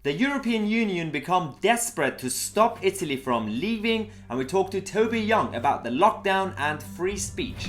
The European Union become desperate to stop Italy from leaving, and we talk to Toby Young about the lockdown and free speech.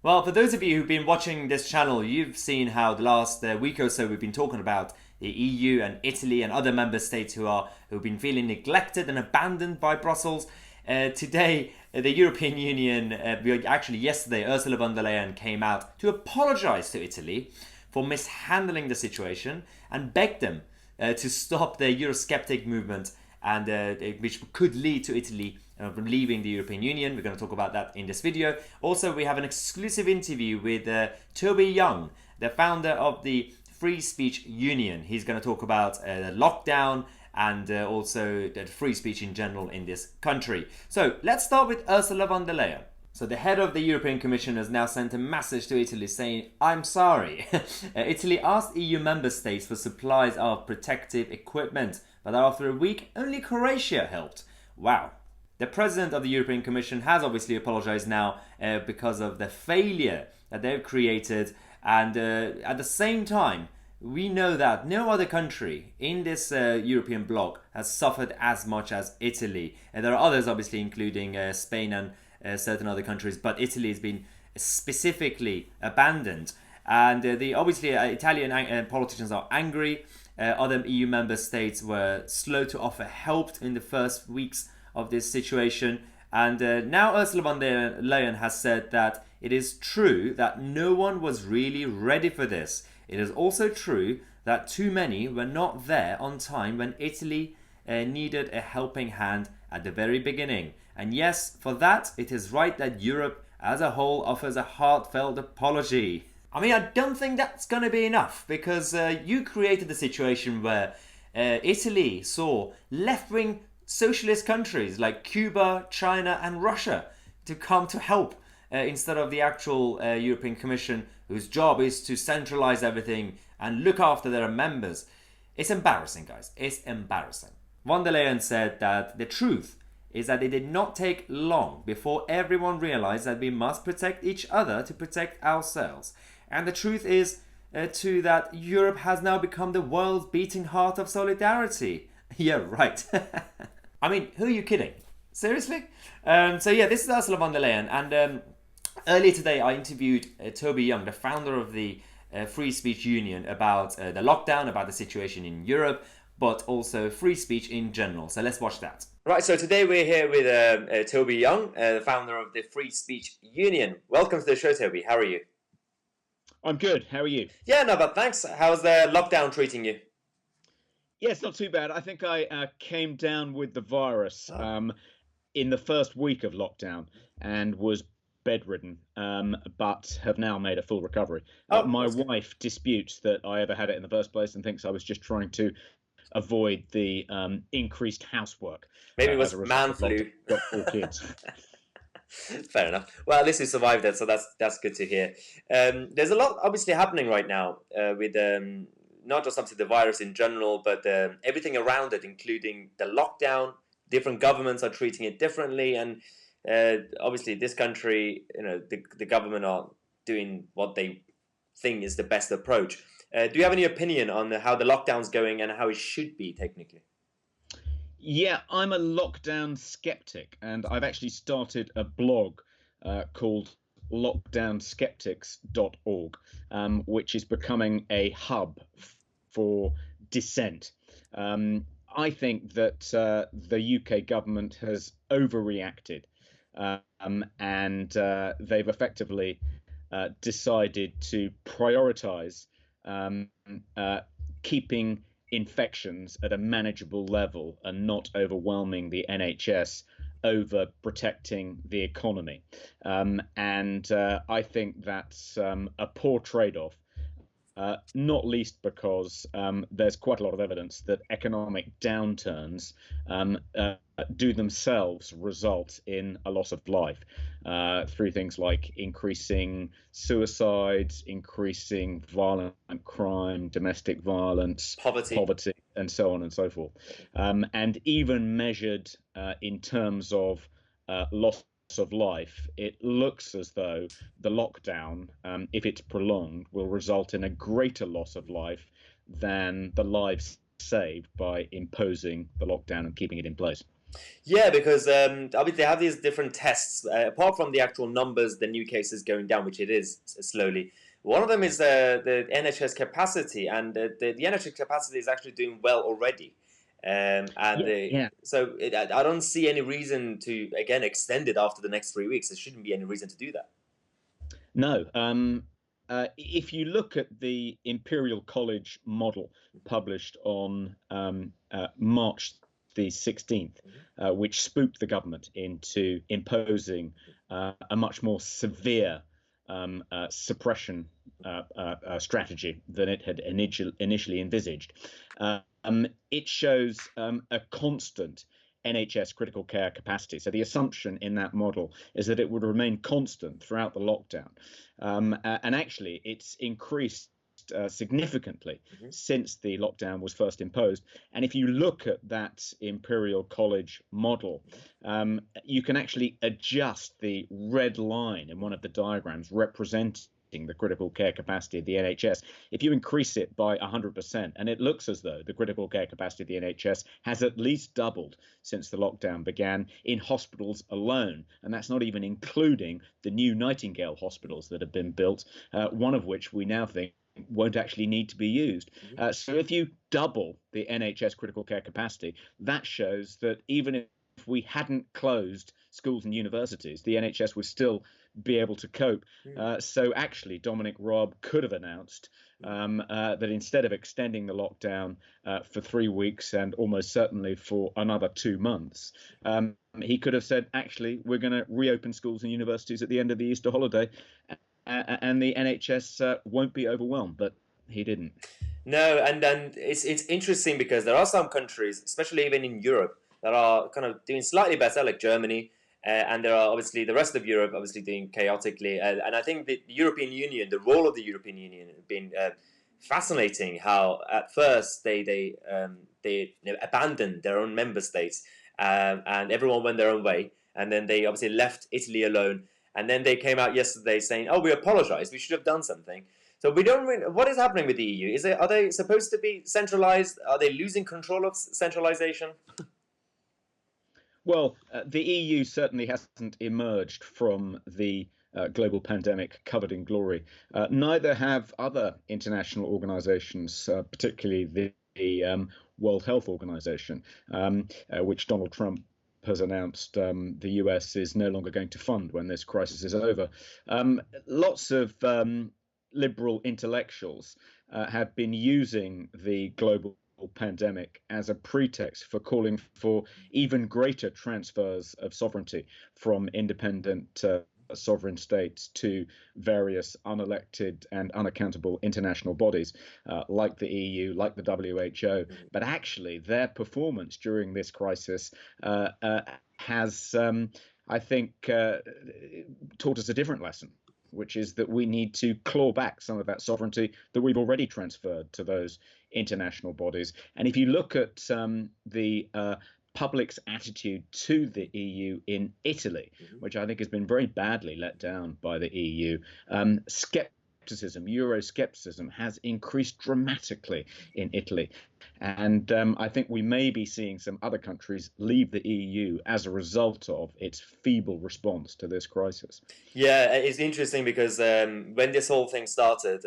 Well, for those of you who've been watching this channel, you've seen how the last week or so we've been talking about the EU and Italy and other member states who've been feeling neglected and abandoned by Brussels. Today, the European Union, actually yesterday, Ursula von der Leyen came out to apologise to Italy for mishandling the situation and begged them to stop the Eurosceptic movement, and which could lead to Italy from leaving the European Union. We're going to talk about that in this video. Also, we have an exclusive interview with Toby Young, the founder of the Free Speech Union. He's going to talk about the lockdown and also the free speech in general in this country. So let's start with Ursula von der Leyen. So the head of the European Commission has now sent a message to Italy saying, I'm sorry. Italy asked EU member states for supplies of protective equipment, but after a week, only Croatia helped. Wow. The president of the European Commission has obviously apologized now because of the failure that they've created. And at the same time, we know that no other country in this European bloc has suffered as much as Italy. And there are others, obviously, including Spain and certain other countries, but Italy has been specifically abandoned. And obviously Italian politicians are angry. Other EU member states were slow to offer help in the first weeks of this situation. And now Ursula von der Leyen has said that it is true that no one was really ready for this. It is also true that too many were not there on time when Italy needed a helping hand at the very beginning. And yes, for that, it is right that Europe as a whole offers a heartfelt apology. I mean, I don't think that's going to be enough, because you created a situation where Italy saw left-wing socialist countries like Cuba, China and Russia to come to help instead of the actual European Commission, whose job is to centralize everything and look after their members. It's embarrassing, guys. It's embarrassing. Von der Leyen said that the truth is that it did not take long before everyone realized that we must protect each other to protect ourselves. And the truth is, too, that Europe has now become the world's beating heart of solidarity. Yeah, right. I mean, who are you kidding? Seriously? So yeah, this is Ursula von der Leyen. And earlier today, I interviewed Toby Young, the founder of the Free Speech Union, about the lockdown, about the situation in Europe, but also free speech in general. So let's watch that. Right, so today we're here with Toby Young, the founder of the Free Speech Union. Welcome to the show, Toby. How are you? I'm good. How are you? Yeah, no, but thanks. How's the lockdown treating you? Yeah, it's not too bad. I think I came down with the virus in the first week of lockdown and was bedridden, but have now made a full recovery. My wife disputes that I ever had it in the first place and thinks I was just trying to avoid the increased housework. Maybe it was man flu. Got 4 kids. Fair enough. Well, at least you survived it, so that's good to hear. There's a lot obviously happening right now with not just obviously the virus in general, but everything around it, including the lockdown. Different governments are treating it differently, and obviously this country, the government are doing what they think is the best approach. Do you have any opinion on how the lockdown's going and how it should be technically? Yeah, I'm a lockdown skeptic, and I've actually started a blog called lockdownskeptics.org, which is becoming a hub for dissent. I think that the UK government has overreacted, and they've effectively decided to prioritise keeping infections at a manageable level and not overwhelming the NHS over protecting the economy. And I think that's a poor trade-off, not least because there's quite a lot of evidence that economic downturns do themselves result in a loss of life through things like increasing suicides, increasing violent crime, domestic violence, poverty, and so on and so forth. And even measured in terms of loss of life, it looks as though the lockdown, if it's prolonged, will result in a greater loss of life than the lives saved by imposing the lockdown and keeping it in place. Yeah, because obviously they have these different tests. Apart from the actual numbers, the new cases going down, which it is slowly. One of them is the NHS capacity, and the NHS capacity is actually doing well already. And Yeah, yeah. so I don't see any reason to again extend it after the next 3 weeks. There shouldn't be any reason to do that. No. If you look at the Imperial College model published on March the 16th, which spooked the government into imposing a much more severe suppression strategy than it had initially envisaged. It shows a constant NHS critical care capacity. So the assumption in that model is that it would remain constant throughout the lockdown. And actually, it's increased significantly since the lockdown was first imposed. And if you look at that Imperial College model, you can actually adjust the red line in one of the diagrams representing the critical care capacity of the NHS. If you increase it by 100%, and it looks as though the critical care capacity of the NHS has at least doubled since the lockdown began in hospitals alone, and that's not even including the new Nightingale hospitals that have been built, one of which we now think won't actually need to be used. So if you double the NHS critical care capacity, that shows that even if we hadn't closed schools and universities, the NHS would still be able to cope. So actually, Dominic Raab could have announced that instead of extending the lockdown for 3 weeks and almost certainly for another 2 months, he could have said, actually, we're going to reopen schools and universities at the end of the Easter holiday, and the NHS won't be overwhelmed. But he didn't. No, and it's interesting because there are some countries, especially even in Europe, that are kind of doing slightly better, like Germany, and there are obviously the rest of Europe obviously doing chaotically. And I think the European Union, the role of the European Union, has been fascinating. How at first they abandoned their own member states, and everyone went their own way, and then they obviously left Italy alone, and then they came out yesterday saying, "Oh, we apologize. We should have done something." So we don't really, what is happening with the EU? Are they supposed to be centralized? Are they losing control of centralization? Well, the EU certainly hasn't emerged from the global pandemic covered in glory. Neither have other international organizations, particularly the World Health Organization, which Donald Trump has announced the US is no longer going to fund when this crisis is over. Lots of liberal intellectuals have been using the global pandemic as a pretext for calling for even greater transfers of sovereignty from independent sovereign states to various unelected and unaccountable international bodies like the EU, like the WHO. But actually, their performance during this crisis has, I think, taught us a different lesson, which is that we need to claw back some of that sovereignty that we've already transferred to those international bodies. And if you look at the public's attitude to the EU in Italy, which I think has been very badly let down by the EU, skepticism, Euroscepticism has increased dramatically in Italy. And I think we may be seeing some other countries leave the EU as a result of its feeble response to this crisis. Yeah, it's interesting because when this whole thing started,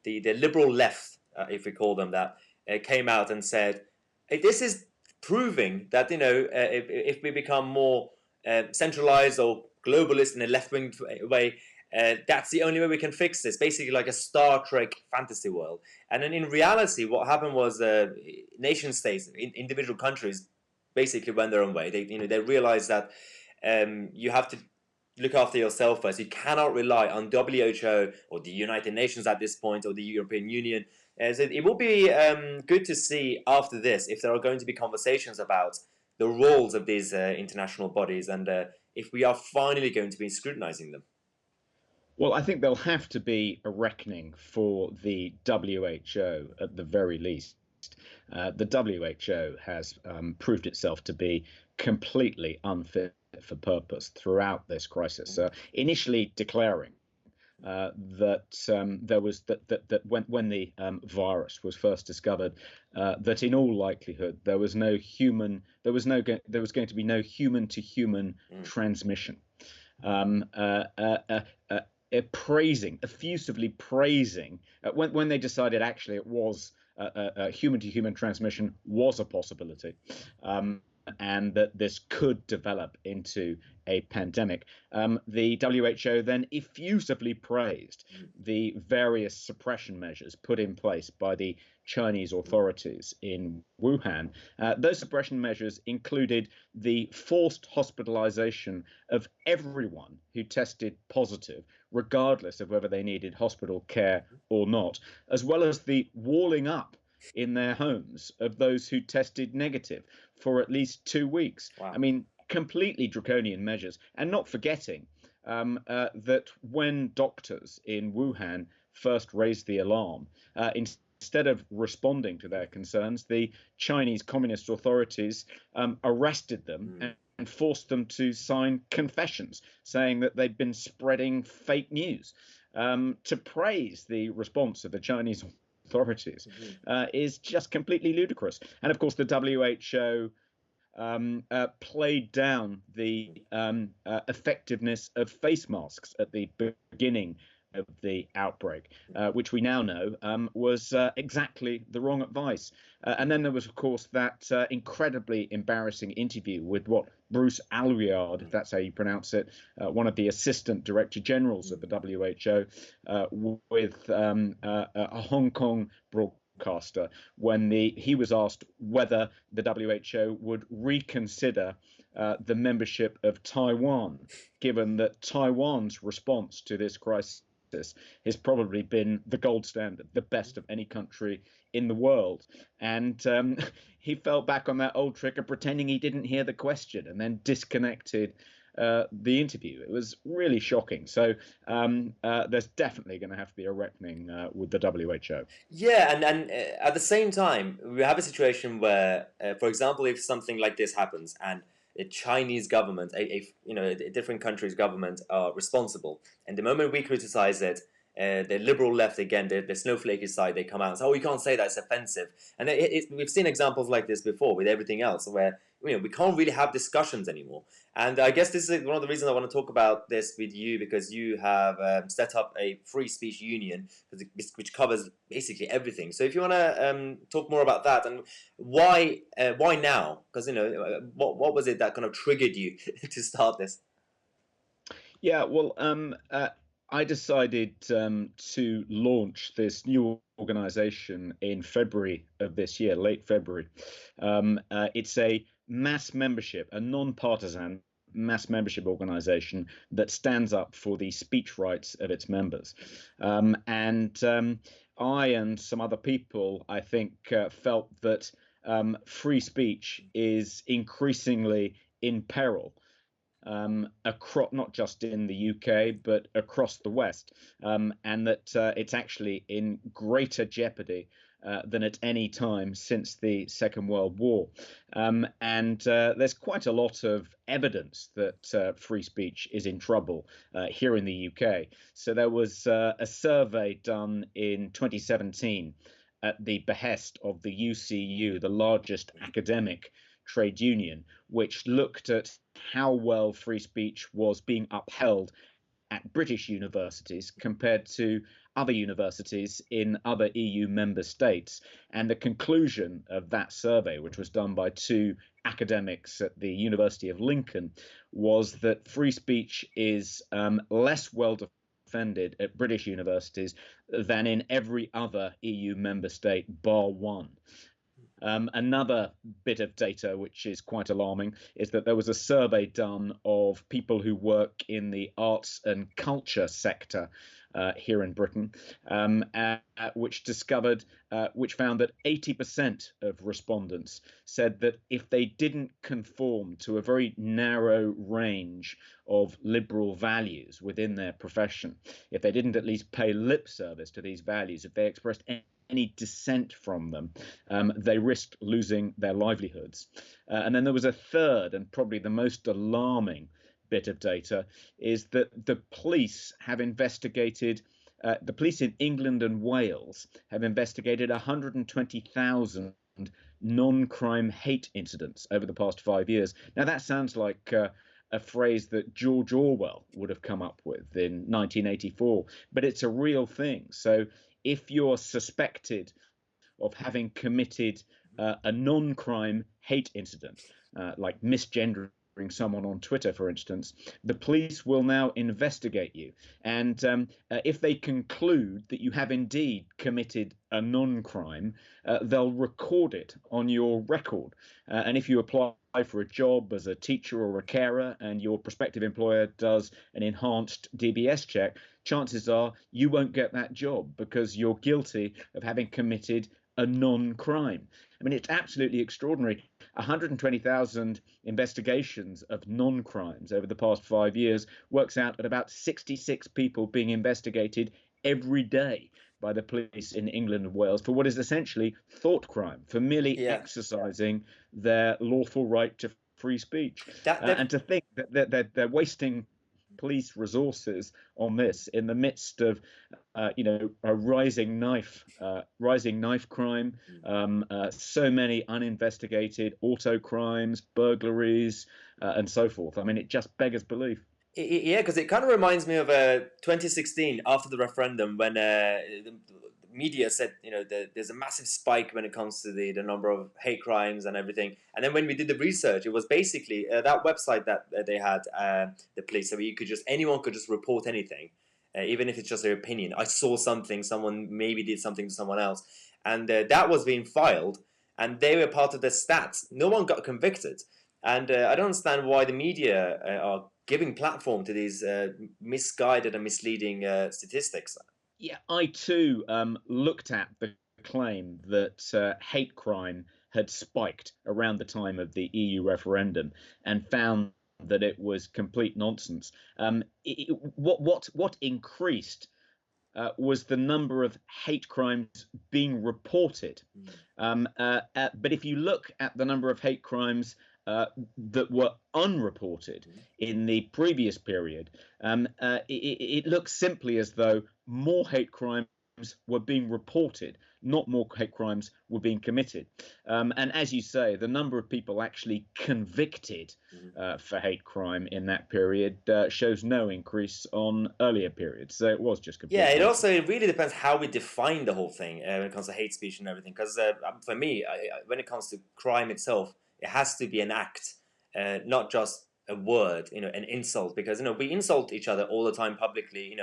the liberal left, if we call them that, came out and said, hey, this is proving that, if we become more centralized or globalist in a left-wing way, that's the only way we can fix this. Basically, like a Star Trek fantasy world. And then in reality, what happened was nation states, individual countries, basically went their own way. They realized that you have to look after yourself first. You cannot rely on WHO or the United Nations at this point or the European Union. So it will be good to see after this if there are going to be conversations about the roles of these international bodies and if we are finally going to be scrutinizing them. Well, I think there'll have to be a reckoning for the WHO at the very least. The WHO has proved itself to be completely unfit for purpose throughout this crisis, initially declaring that there was that when the virus was first discovered, that in all likelihood there was going to be no human to human transmission. Effusively praising when they decided actually it was human to human transmission was a possibility. And that this could develop into a pandemic. The WHO then effusively praised the various suppression measures put in place by the Chinese authorities in Wuhan. Those suppression measures included the forced hospitalization of everyone who tested positive, regardless of whether they needed hospital care or not, as well as the walling up in their homes of those who tested negative for at least 2 weeks. Wow. I mean, completely draconian measures. And not forgetting that when doctors in Wuhan first raised the alarm, instead of responding to their concerns, the Chinese Communist authorities arrested them and forced them to sign confessions saying that they'd been spreading fake news. To praise the response of the Chinese authorities is just completely ludicrous. And of course, the WHO played down the effectiveness of face masks at the beginning of the outbreak, which we now know was exactly the wrong advice. And then there was, of course, that incredibly embarrassing interview with Bruce Alyard, if that's how you pronounce it, one of the assistant director generals of the WHO, with a Hong Kong broadcaster, when he was asked whether the WHO would reconsider the membership of Taiwan, given that Taiwan's response to this crisis has probably been the gold standard, the best of any country in the world. And he fell back on that old trick of pretending he didn't hear the question and then disconnected the interview. It was really shocking. So there's definitely going to have to be a reckoning with the WHO. Yeah, and at the same time, we have a situation where, for example, if something like this happens and a Chinese government, a different country's government are responsible, and the moment we criticize it, the liberal left again, the snowflakey side, they come out and say, "Oh, you can't say that; it's offensive." And we've seen examples like this before with everything else, where we can't really have discussions anymore. And I guess this is one of the reasons I want to talk about this with you, because you have set up a free speech union which covers basically everything. So if you want to talk more about that and why now? Because what was it that kind of triggered you to start this? Yeah, well, I decided to launch this new organization in February of this year, late February. It's a mass membership, a non-partisan mass membership organization that stands up for the speech rights of its members. And I and some other people, I think, felt that free speech is increasingly in peril. Across, not just in the UK, but across the West, and that it's actually in greater jeopardy than at any time since the Second World War. And there's quite a lot of evidence that free speech is in trouble here in the UK. So there was a survey done in 2017 at the behest of the UCU, the largest academic trade union, which looked at how well free speech was being upheld at British universities compared to other universities in other EU member states. And the conclusion of that survey, which was done by two academics at the University of Lincoln, was that free speech is less well defended at British universities than in every other EU member state, bar one. Another bit of data which is quite alarming is that there was a survey done of people who work in the arts and culture sector here in Britain, which found that 80% of respondents said that if they didn't conform to a very narrow range of liberal values within their profession, if they didn't at least pay lip service to these values, if they expressed any dissent from them, they risked losing their livelihoods. And then there was a third, and probably the most alarming bit of data, is that the police in England and Wales have investigated 120,000 non-crime hate incidents over the past 5 years. Now, that sounds like a phrase that George Orwell would have come up with in 1984, but it's a real thing. So if you're suspected of having committed a non-crime hate incident, like misgendering someone on Twitter, for instance, the police will now investigate you. And if they conclude that you have indeed committed a non-crime, they'll record it on your record. And if you apply for a job as a teacher or a carer and your prospective employer does an enhanced DBS check, chances are you won't get that job because you're guilty of having committed a non-crime. I mean, it's absolutely extraordinary. 120,000 investigations of non-crimes over the past 5 years works out at about 66 people being investigated every day by the police in England and Wales for what is essentially thought crime, for merely exercising their lawful right to free speech. And to think that they're wasting police resources on this in the midst of, a rising knife crime, so many uninvestigated auto crimes, burglaries, and so forth. I mean, it just beggars belief. Yeah, because it kind of reminds me of 2016 after the referendum when the media said, there's a massive spike when it comes to the number of hate crimes and everything. And then when we did the research, it was basically that website that they had, the police, so anyone could just report anything, even if it's just their opinion. I saw something, someone maybe did something to someone else, and that was being filed, and they were part of the stats. No one got convicted. And I don't understand why the media are giving platform to these misguided and misleading statistics. Yeah, I too looked at the claim that hate crime had spiked around the time of the EU referendum and found that it was complete nonsense. What increased was the number of hate crimes being reported. But if you look at the number of hate crimes that were unreported in the previous period, it looks simply as though more hate crimes were being reported, not more hate crimes were being committed. And as you say, the number of people actually convicted for hate crime in that period shows no increase on earlier periods. So it was just complete. Yeah, it really depends how we define the whole thing when it comes to hate speech and everything. Because for me, when it comes to crime itself, it has to be an act, not just a word, an insult. Because we insult each other all the time publicly.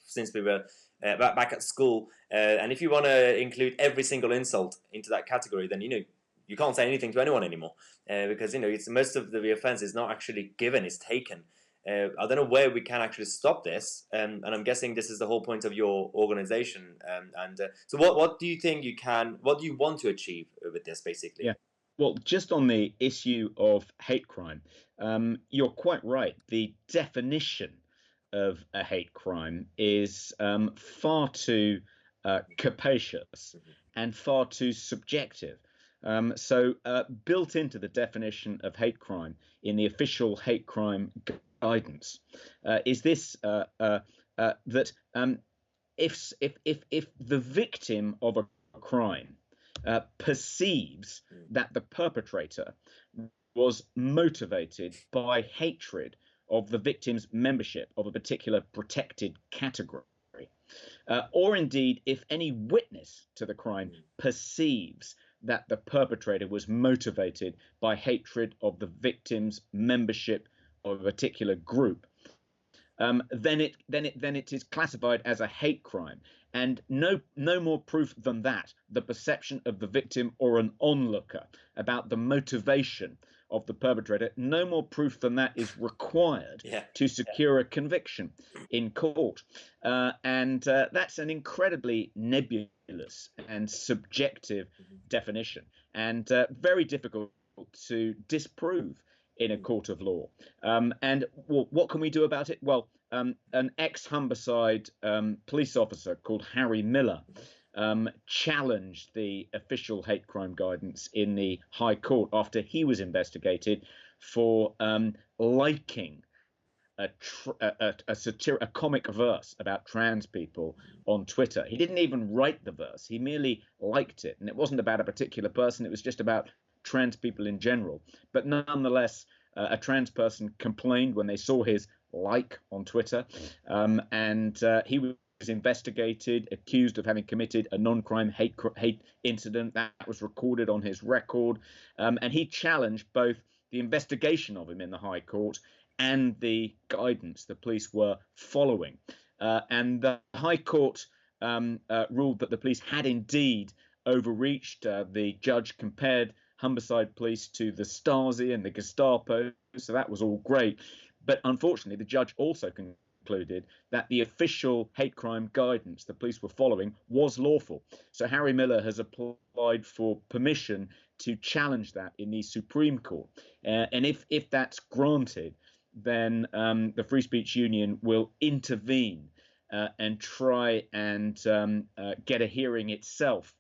Since we were back at school, and if you want to include every single insult into that category, then you can't say anything to anyone anymore, because it's most of the offense is not actually given; it's taken. I don't know where we can actually stop this, and I'm guessing this is the whole point of your organization. So, what do you think you can? What do you want to achieve with this, basically? Yeah. Well, just on the issue of hate crime, you're quite right. The definition of a hate crime is far too capacious and far too subjective. So built into the definition of hate crime in the official hate crime guidance is this that if the victim of a crime perceives that the perpetrator was motivated by hatred of the victim's membership of a particular protected category, or indeed if any witness to the crime perceives that the perpetrator was motivated by hatred of the victim's membership of a particular group, then it is classified as a hate crime. And no more proof than that, the perception of the victim or an onlooker about the motivation of the perpetrator, no more proof than that is required to secure a conviction in court. And that's an incredibly nebulous and subjective definition, and very difficult to disprove in a court of law. And what can we do about it? Well, an ex-Humberside police officer called Harry Miller challenged the official hate crime guidance in the High Court after he was investigated for liking a comic verse about trans people on Twitter. He didn't even write the verse. He merely liked it. And it wasn't about a particular person. It was just about trans people in general. But nonetheless, a trans person complained when they saw his like on Twitter. And he was investigated, accused of having committed a non-crime hate incident that was recorded on his record. And he challenged both the investigation of him in the High Court and the guidance the police were following. And the High Court ruled that the police had indeed overreached. The judge compared Humberside police to the Stasi and the Gestapo, so that was all great. But unfortunately, the judge also concluded that the official hate crime guidance the police were following was lawful. So Harry Miller has applied for permission to challenge that in the Supreme Court. And if that's granted, then the Free Speech Union will intervene and try and get a hearing itself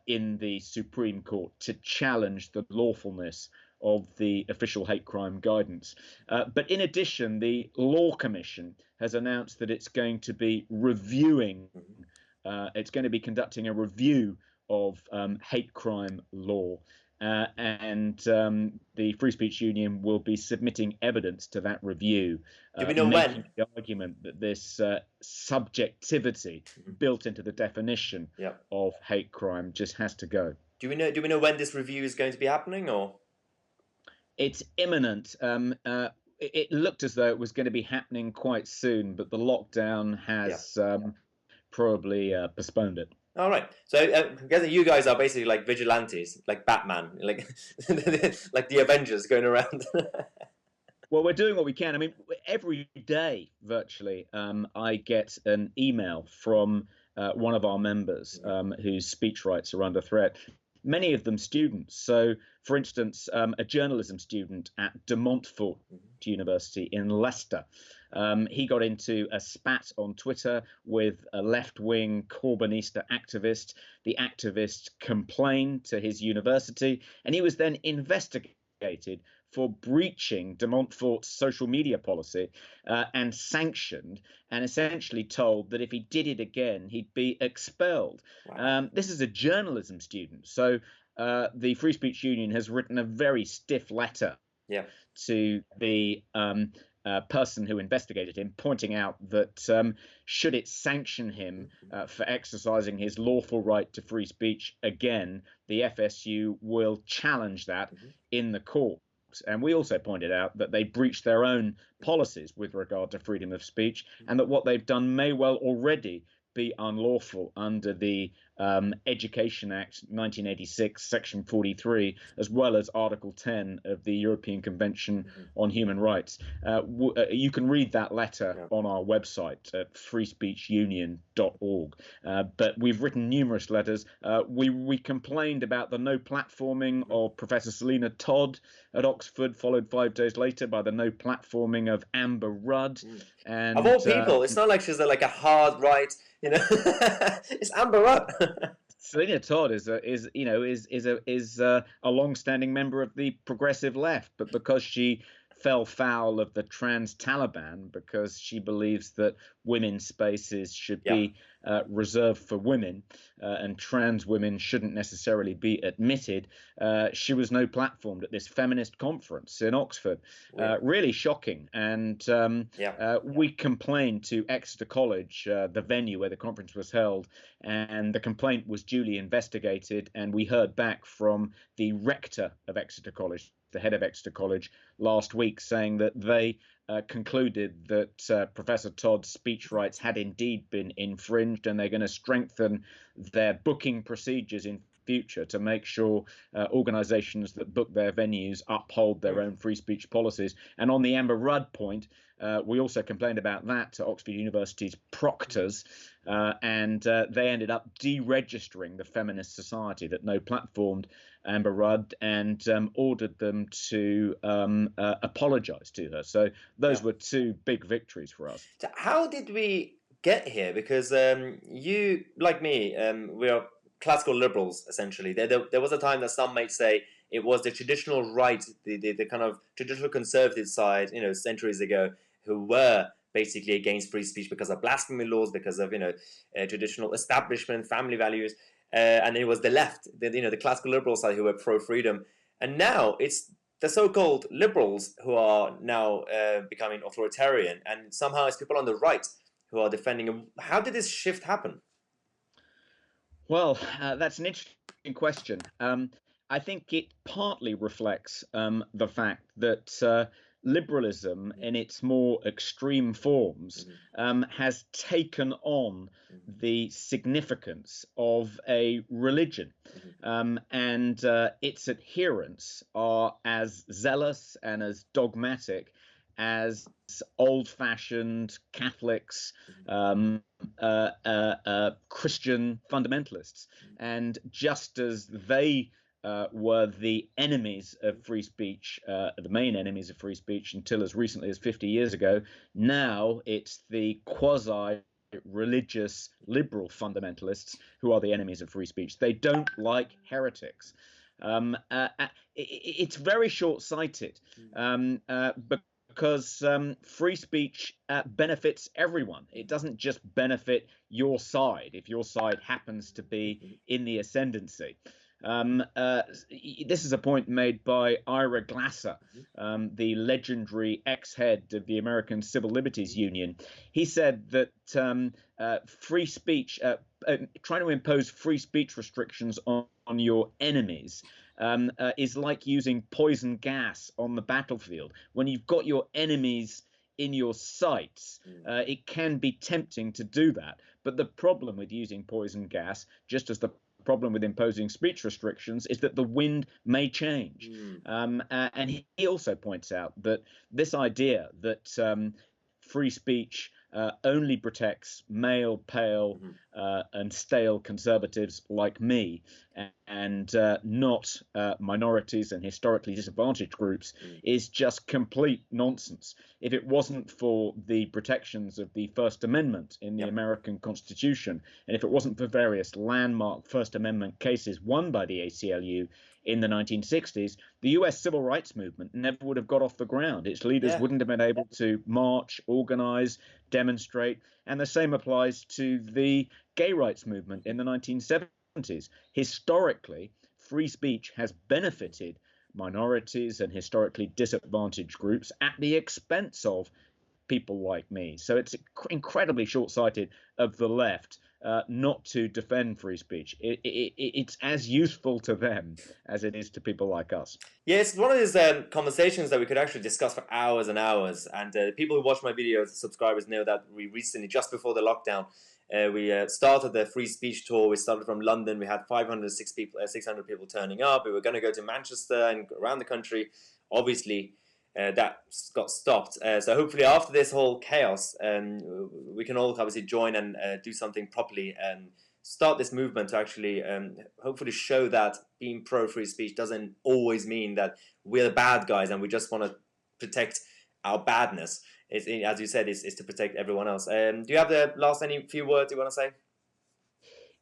in the Supreme Court to challenge the lawfulness of the official hate crime guidance. But in addition, the Law Commission has announced that it's going to be it's going to be conducting a review of hate crime law. And the Free Speech Union will be submitting evidence to that review. Do we know making when? the argument that this subjectivity built into the definition of hate crime just has to go. Do we know when this review is going to be happening, or? It's imminent. It looked as though it was going to be happening quite soon, but the lockdown has probably postponed it. All right. So I'm guessing you guys are basically like vigilantes, like Batman, like like the Avengers going around. Well, we're doing what we can. I mean, every day, virtually, I get an email from one of our members whose speech rights are under threat. Many of them students. So, for instance, a journalism student at De Montfort University in Leicester. He got into a spat on Twitter with a left-wing Corbynista activist. The activist complained to his university, and he was then investigated for breaching De Montfort's social media policy and sanctioned, and essentially told that if he did it again, he'd be expelled. Wow. This is a journalism student. So the Free Speech Union has written a very stiff letter to the person who investigated him, pointing out that should it sanction him for exercising his lawful right to free speech again, the FSU will challenge that in the court. And we also pointed out that they breached their own policies with regard to freedom of speech, and that what they've done may well already be unlawful under the Education Act 1986, Section 43, as well as Article 10 of the European Convention on Human Rights. You can read that letter on our website at freespeechunion.org. But we've written numerous letters. We complained about the no platforming of Professor Selina Todd at Oxford, followed 5 days later by the no platforming of Amber Rudd. And of all people, it's not like she's like a hard right, it's Amber Rudd. Selina Todd is a long-standing member of the progressive left, but because she fell foul of the trans Taliban, because she believes that women's spaces should be reserved for women and trans women shouldn't necessarily be admitted, she was no platformed at this feminist conference in Oxford. Really shocking. And we complained to Exeter College, the venue where the conference was held, and the complaint was duly investigated, and we heard back from the rector of Exeter College, the head of Exeter College, last week, saying that they concluded that Professor Todd's speech rights had indeed been infringed, and they're going to strengthen their booking procedures in future to make sure organisations that book their venues uphold their own free speech policies. And on the Amber Rudd point, we also complained about that to Oxford University's proctors, and they ended up deregistering the Feminist Society that no platformed Amber Rudd and ordered them to apologise to her. So those were two big victories for us. So how did we get here? Because you, like me, we are classical liberals, essentially. There was a time that some might say it was the traditional right, the kind of traditional conservative side, centuries ago, who were basically against free speech because of blasphemy laws, because of, traditional establishment, family values. And it was the left, the classical liberal side who were pro-freedom. And now it's the so-called liberals who are now becoming authoritarian, and somehow it's people on the right who are defending them. How did this shift happen? Well, that's an interesting question. I think it partly reflects the fact that liberalism, in its more extreme forms, has taken on the significance of a religion, and its adherents are as zealous and as dogmatic as old-fashioned Catholics, Christian fundamentalists. And just as they were the enemies of free speech, the main enemies of free speech until as recently as 50 years ago, now it's the quasi-religious liberal fundamentalists who are the enemies of free speech. They don't like heretics. It's very short-sighted because free speech benefits everyone. It doesn't just benefit your side if your side happens to be in the ascendancy. This is a point made by Ira Glasser, the legendary ex-head of the American Civil Liberties Union. He said that free speech, trying to impose free speech restrictions on your enemies is like using poison gas on the battlefield. When you've got your enemies in your sights, it can be tempting to do that. But the problem with using poison gas, just as the problem with imposing speech restrictions, is that the wind may change. And he also points out that this idea that free speech only protects male, pale, and stale conservatives like me, and not minorities and historically disadvantaged groups, is just complete nonsense. If it wasn't for the protections of the First Amendment in the American Constitution, and if it wasn't for various landmark First Amendment cases won by the ACLU in the 1960s, the US civil rights movement never would have got off the ground. Its leaders wouldn't have been able to march, organize, demonstrate, and the same applies to the gay rights movement in the 1970s. Historically, free speech has benefited minorities and historically disadvantaged groups at the expense of people like me. So it's incredibly short-sighted of the left not to defend free speech. It's as useful to them as it is to people like us. Yeah, it's one of these conversations that we could actually discuss for hours and hours. And people who watch my videos, subscribers, know that we recently, just before the lockdown, we started the free speech tour. We started from London. We had 600 people turning up. We were going to go to Manchester and around the country. Obviously, that got stopped. So hopefully after this whole chaos, we can all obviously join and do something properly and start this movement to actually hopefully show that being pro-free speech doesn't always mean that we're the bad guys and we just want to protect our badness. As you said, it's to protect everyone else. Do you have any few words you want to say?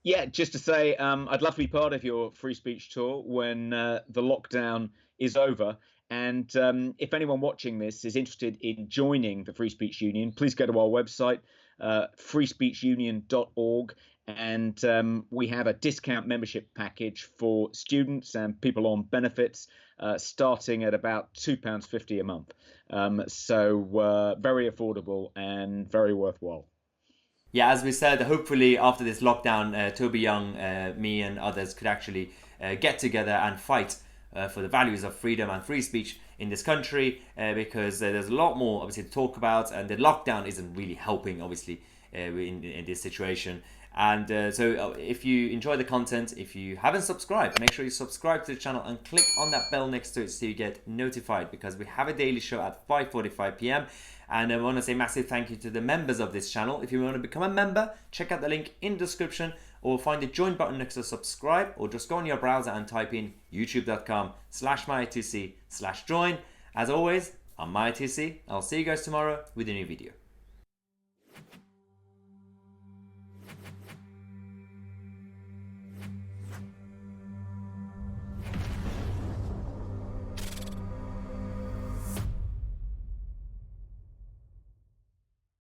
Yeah, just to say, I'd love to be part of your free speech tour when the lockdown is over. And if anyone watching this is interested in joining the Free Speech Union, please go to our website, freespeechunion.org. And we have a discount membership package for students and people on benefits, starting at about £2.50 a month. So very affordable and very worthwhile. Yeah, as we said, hopefully after this lockdown, Toby Young, me and others could actually get together and fight for the values of freedom and free speech in this country, because there's a lot more obviously to talk about, and the lockdown isn't really helping obviously in this situation. And so if you enjoy the content, if you haven't subscribed, make sure you subscribe to the channel and click on that bell next to it so you get notified, because we have a daily show at 5:45 p.m. And I want to say massive thank you to the members of this channel. If you want to become a member, check out the link in the description, or find the join button next to subscribe, or just go on your browser and type in youtube.com/myitc/join. As always, I'm myitc. I'll see you guys tomorrow with a new video.